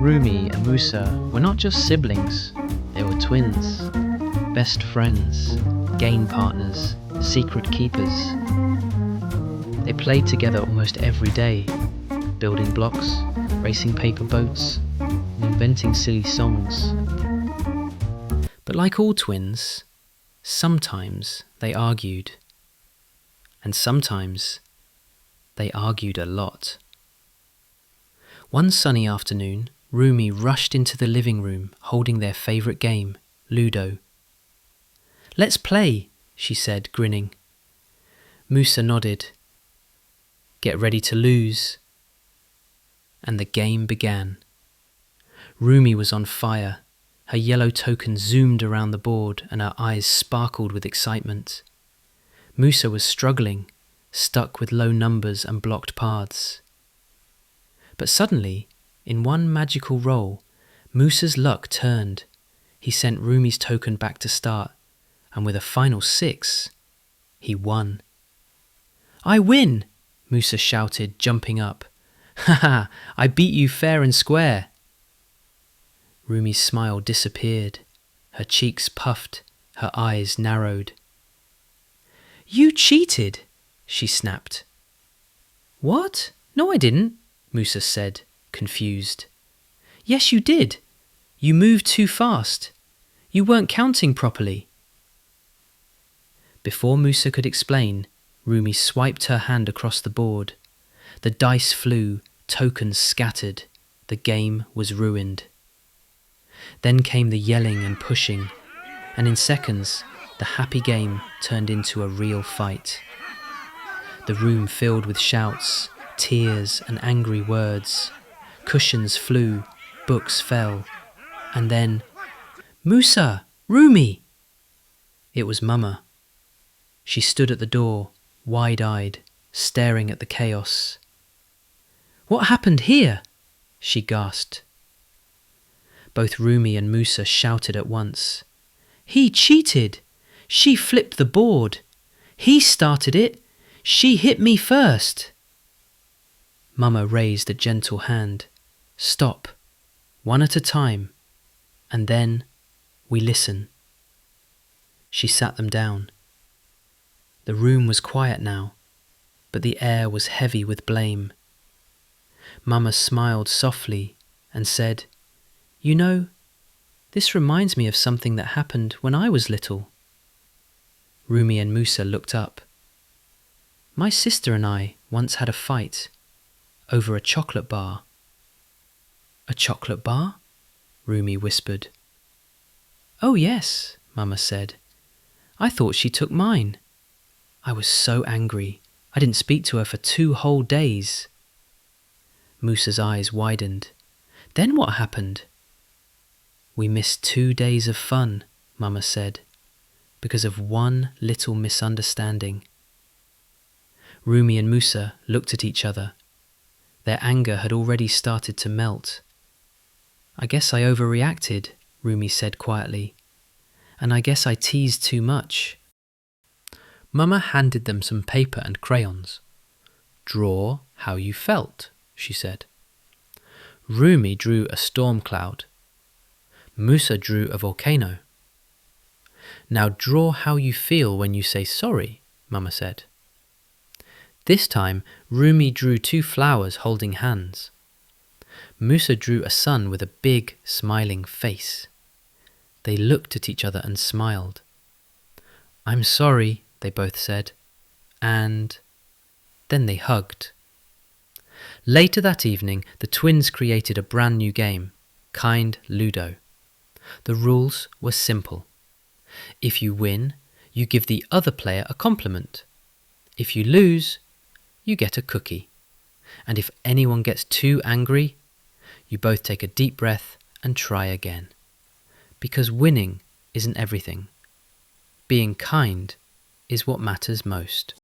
Rumi and Musa were not just siblings, they were twins, best friends, game partners, secret keepers. They played together almost every day, building blocks, racing paper boats, and inventing silly songs. But like all twins, sometimes they argued. And sometimes they argued a lot. One sunny afternoon, Rumi rushed into the living room holding their favourite game, Ludo. "Let's play," she said, grinning. Musa nodded. "Get ready to lose." And the game began. Rumi was on fire. Her yellow token zoomed around the board and her eyes sparkled with excitement. Musa was struggling, stuck with low numbers and blocked paths. But suddenly, in one magical roll, Musa's luck turned. He sent Rumi's token back to start, and with a final 6, he won. "I win!" Musa shouted, jumping up. "Ha ha! I beat you fair and square!" Rumi's smile disappeared. Her cheeks puffed, her eyes narrowed. "You cheated!" she snapped. "What? No, I didn't," Musa said, confused. "Yes, you did. You moved too fast. You weren't counting properly." Before Musa could explain, Rumi swiped her hand across the board. The dice flew, tokens scattered. The game was ruined. Then came the yelling and pushing, and in seconds, the happy game turned into a real fight. The room filled with shouts, tears and angry words. Cushions flew, books fell, and then, "Musa! Rumi!" It was Mama. She stood at the door, wide-eyed, staring at the chaos. "What happened here?" she gasped. Both Rumi and Musa shouted at once. "He cheated! She flipped the board! He started it! She hit me first!" Mama raised a gentle hand. "Stop, one at a time, and then we listen." She sat them down. The room was quiet now, but the air was heavy with blame. Mama smiled softly and said, "You know, this reminds me of something that happened when I was little." Rumi and Musa looked up. "My sister and I once had a fight over a chocolate bar." "A chocolate bar?" Rumi whispered. "Oh yes," Mama said. "I thought she took mine. I was so angry. I didn't speak to her for 2 whole days." Musa's eyes widened. "Then what happened?" "We missed 2 days of fun," Mama said, "because of one little misunderstanding." Rumi and Musa looked at each other. Their anger had already started to melt. "I guess I overreacted," Rumi said quietly. "And I guess I teased too much." Mama handed them some paper and crayons. "Draw how you felt," she said. Rumi drew a storm cloud. Musa drew a volcano. "Now draw how you feel when you say sorry," Mama said. This time, Rumi drew 2 flowers holding hands. Musa drew a sun with a big, smiling face. They looked at each other and smiled. "I'm sorry," they both said. And then they hugged. Later that evening, the twins created a brand new game, Kind Ludo. The rules were simple. If you win, you give the other player a compliment. If you lose, you get a cookie. And if anyone gets too angry, you both take a deep breath and try again. Because winning isn't everything. Being kind is what matters most.